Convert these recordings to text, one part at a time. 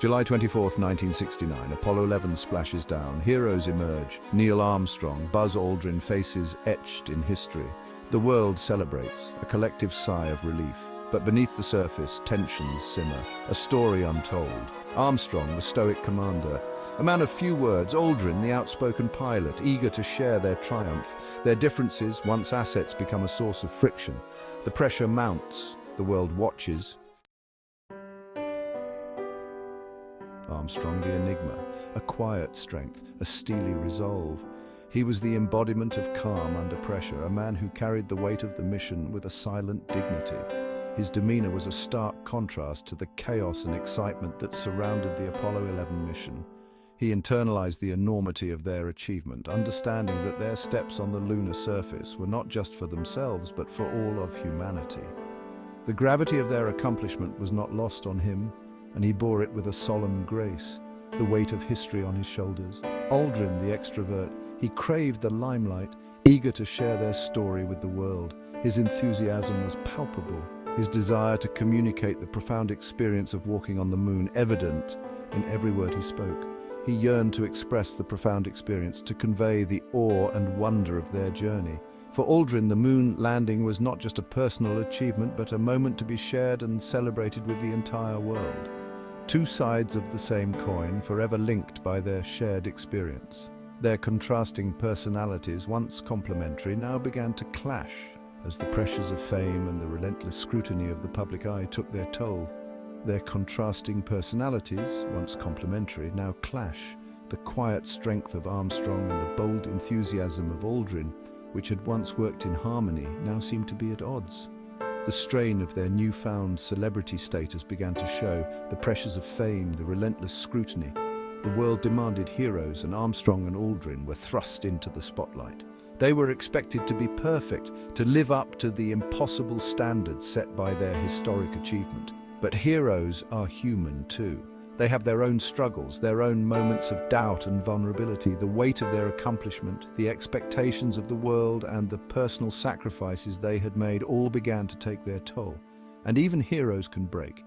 July 24th, 1969, Apollo 11 splashes down. Heroes emerge. Neil Armstrong, Buzz Aldrin faces etched in history. The world celebrates, a collective sigh of relief. But beneath the surface, tensions simmer, a story untold. Armstrong, the stoic commander, a man of few words; Aldrin, the outspoken pilot, eager to share their triumph. Their differences, once assets, become a source of friction. The pressure mounts. The world watches. Armstrong, the enigma, a quiet strength, a steely resolve. He was the embodiment of calm under pressure, a man who carried the weight of the mission with a silent dignity. His demeanor was a stark contrast to the chaos and excitement that surrounded the Apollo 11 mission. He internalized the enormity of their achievement, understanding that their steps on the lunar surface were not just for themselves, but for all of humanity. The gravity of their accomplishment was not lost on him, and he bore it with a solemn grace, the weight of history on his shoulders. Aldrin, the extrovert, he craved the limelight, eager to share their story with the world. His enthusiasm was palpable, his desire to communicate the profound experience of walking on the moon evident in every word he spoke. He yearned to express the profound experience, to convey the awe and wonder of their journey. For Aldrin, the moon landing was not just a personal achievement, but a moment to be shared and celebrated with the entire world. Two sides of the same coin, forever linked by their shared experience. Their contrasting personalities, once complementary, now began to clash as the pressures of fame and the relentless scrutiny of the public eye took their toll. Their contrasting personalities, once complementary, now clash. The quiet strength of Armstrong and the bold enthusiasm of Aldrin, which had once worked in harmony, now seemed to be at odds. The strain of their newfound celebrity status began to show, the pressures of fame, the relentless scrutiny. The world demanded heroes, and Armstrong and Aldrin were thrust into the spotlight. They were expected to be perfect, to live up to the impossible standards set by their historic achievement. But heroes are human too. They have their own struggles, their own moments of doubt and vulnerability. The weight of their accomplishment, the expectations of the world, and the personal sacrifices they had made all began to take their toll. And even heroes can break.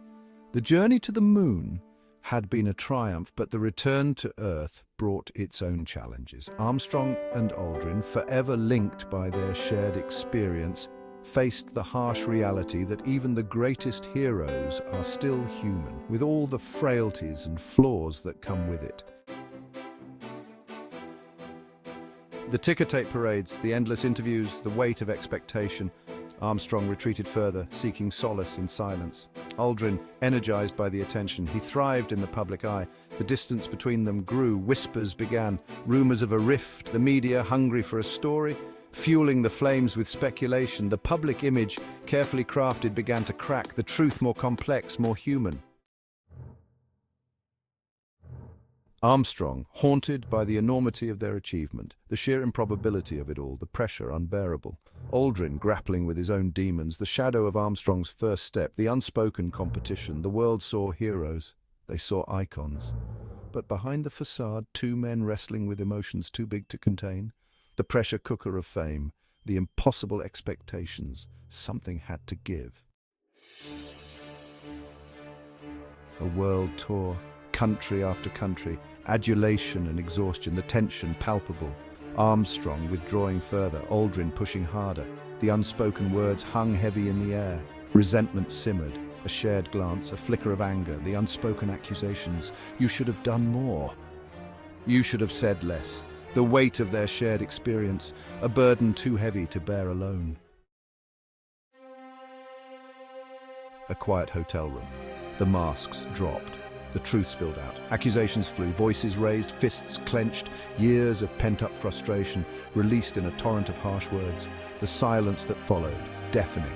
The journey to the moon had been a triumph, but the return to Earth brought its own challenges. Armstrong and Aldrin, forever linked by their shared experience, faced the harsh reality that even the greatest heroes are still human, with all the frailties and flaws that come with it. The ticker tape parades, the endless interviews, the weight of expectation. Armstrong retreated further, seeking solace in silence. Aldrin, energized by the attention, he thrived in the public eye. The distance between them grew, whispers began, rumors of a rift, the media hungry for a story, fueling the flames with speculation. The public image, carefully crafted, began to crack, the truth more complex, more human. Armstrong, haunted by the enormity of their achievement, the sheer improbability of it all, the pressure unbearable. Aldrin, grappling with his own demons, the shadow of Armstrong's first step, the unspoken competition. The world saw heroes, they saw icons. But behind the facade, two men wrestling with emotions too big to contain. The pressure cooker of fame, the impossible expectations. Something had to give. A world tour, country after country, adulation and exhaustion, the tension palpable. Armstrong withdrawing further, Aldrin pushing harder. The unspoken words hung heavy in the air. Resentment simmered, a shared glance, a flicker of anger, the unspoken accusations. You should have done more. You should have said less. The weight of their shared experience, a burden too heavy to bear alone. A quiet hotel room. The masks dropped. The truth spilled out. Accusations flew, voices raised, fists clenched, years of pent-up frustration released in a torrent of harsh words. The silence that followed, deafening.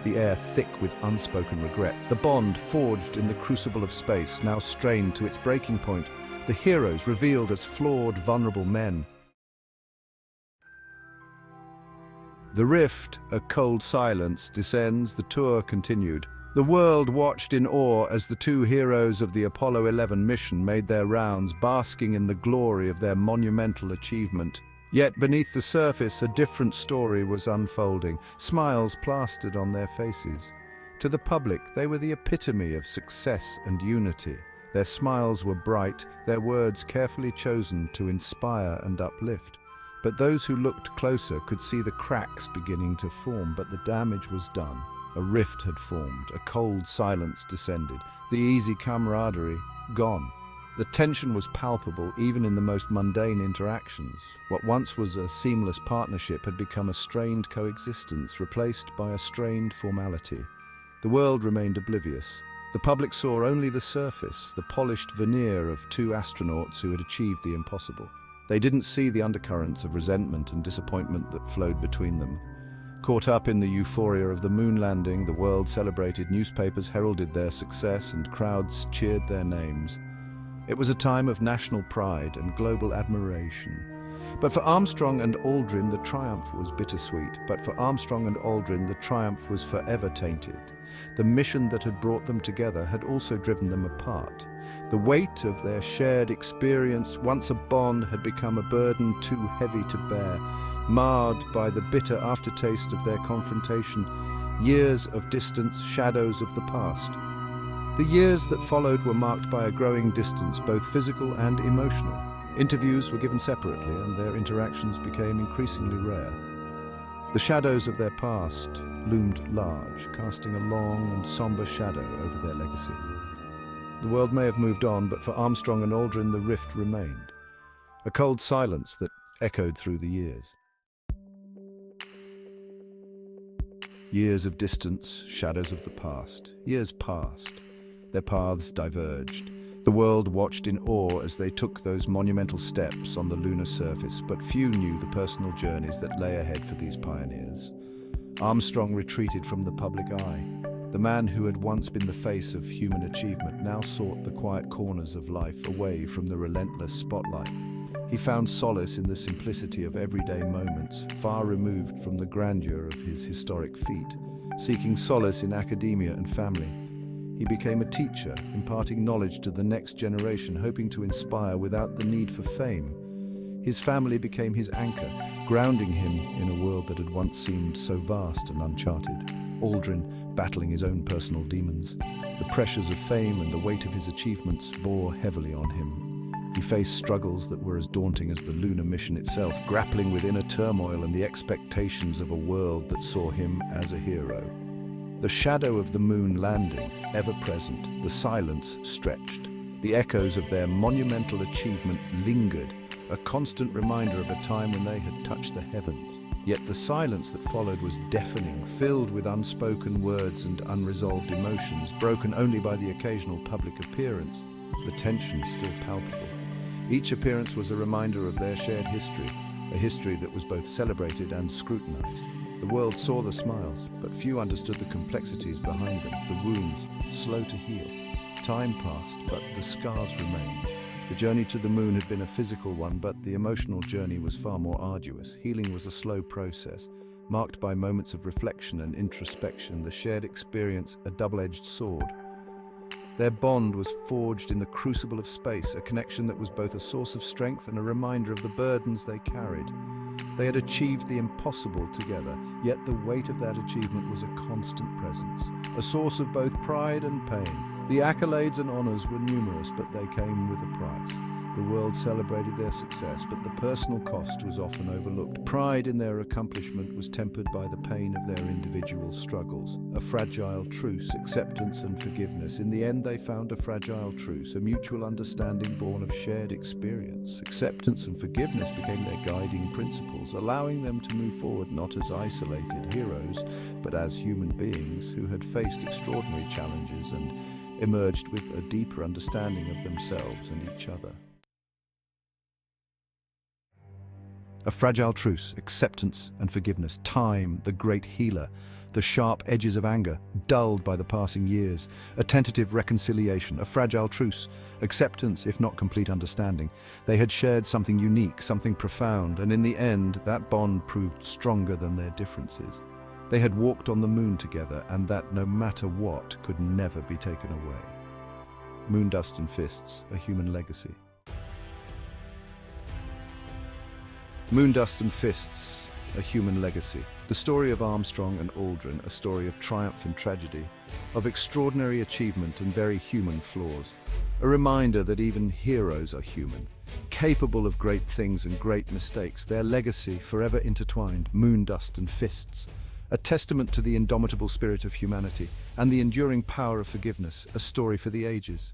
The air thick with unspoken regret. The bond forged in the crucible of space, now strained to its breaking point. The heroes revealed as flawed, vulnerable men. The rift, a cold silence, descends. The tour continued. The world watched in awe as the two heroes of the Apollo 11 mission made their rounds, basking in the glory of their monumental achievement. Yet beneath the surface, a different story was unfolding, smiles plastered on their faces. To the public, they were the epitome of success and unity. Their smiles were bright, their words carefully chosen to inspire and uplift. But those who looked closer could see the cracks beginning to form, but the damage was done. A rift had formed, a cold silence descended, the easy camaraderie gone. The tension was palpable even in the most mundane interactions. What once was a seamless partnership had become a strained coexistence, replaced by a strained formality. The world remained oblivious. The public saw only the surface, the polished veneer of two astronauts who had achieved the impossible. They didn't see the undercurrents of resentment and disappointment that flowed between them. Caught up in the euphoria of the moon landing, the world celebrated, newspapers heralded their success, and crowds cheered their names. It was a time of national pride and global admiration. But for Armstrong and Aldrin, the triumph was bittersweet. But for Armstrong and Aldrin, the triumph was forever tainted. The mission that had brought them together had also driven them apart. The weight of their shared experience, once a bond, had become a burden too heavy to bear, marred by the bitter aftertaste of their confrontation, years of distance, shadows of the past. The years that followed were marked by a growing distance, both physical and emotional. Interviews were given separately, and their interactions became increasingly rare. The shadows of their past loomed large, casting a long and somber shadow over their legacy. The world may have moved on, but for Armstrong and Aldrin the rift remained. A cold silence that echoed through the years. Years of distance, shadows of the past. Years passed. Their paths diverged. The world watched in awe as they took those monumental steps on the lunar surface, but few knew the personal journeys that lay ahead for these pioneers. Armstrong retreated from the public eye. The man who had once been the face of human achievement now sought the quiet corners of life, away from the relentless spotlight. He found solace in the simplicity of everyday moments, far removed from the grandeur of his historic feat. Seeking solace in academia and family, he became a teacher, imparting knowledge to the next generation, hoping to inspire without the need for fame. His family became his anchor, grounding him in a world that had once seemed so vast and uncharted. Aldrin, battling his own personal demons, the pressures of fame and the weight of his achievements bore heavily on him. He faced struggles that were as daunting as the lunar mission itself, grappling with inner turmoil and the expectations of a world that saw him as a hero. The shadow of the moon landing, ever present, the silence stretched. The echoes of their monumental achievement lingered, a constant reminder of a time when they had touched the heavens. Yet the silence that followed was deafening, filled with unspoken words and unresolved emotions, broken only by the occasional public appearance. The tension still palpable. Each appearance was a reminder of their shared history, a history that was both celebrated and scrutinized. The world saw the smiles, but few understood the complexities behind them, the wounds, slow to heal. Time passed, but the scars remained. The journey to the moon had been a physical one, but the emotional journey was far more arduous. Healing was a slow process, marked by moments of reflection and introspection, the shared experience a double-edged sword. Their bond was forged in the crucible of space, a connection that was both a source of strength and a reminder of the burdens they carried. They had achieved the impossible together, yet the weight of that achievement was a constant presence, a source of both pride and pain. The accolades and honors were numerous, but they came with a price. The world celebrated their success, but the personal cost was often overlooked. Pride in their accomplishment was tempered by the pain of their individual struggles. A fragile truce, acceptance and forgiveness. In the end, they found a fragile truce, a mutual understanding born of shared experience. Acceptance and forgiveness became their guiding principles, allowing them to move forward not as isolated heroes, but as human beings who had faced extraordinary challenges and emerged with a deeper understanding of themselves and each other. A fragile truce, acceptance and forgiveness. Time, the great healer. The sharp edges of anger, dulled by the passing years. A tentative reconciliation, a fragile truce. Acceptance, if not complete understanding. They had shared something unique, something profound, and in the end, that bond proved stronger than their differences. They had walked on the moon together, and that, no matter what, could never be taken away. Moondust and fists, a human legacy. Moondust and fists, a human legacy. The story of Armstrong and Aldrin, a story of triumph and tragedy, of extraordinary achievement and very human flaws. A reminder that even heroes are human, capable of great things and great mistakes, their legacy forever intertwined, moon dust and fists. A testament to the indomitable spirit of humanity and the enduring power of forgiveness, a story for the ages.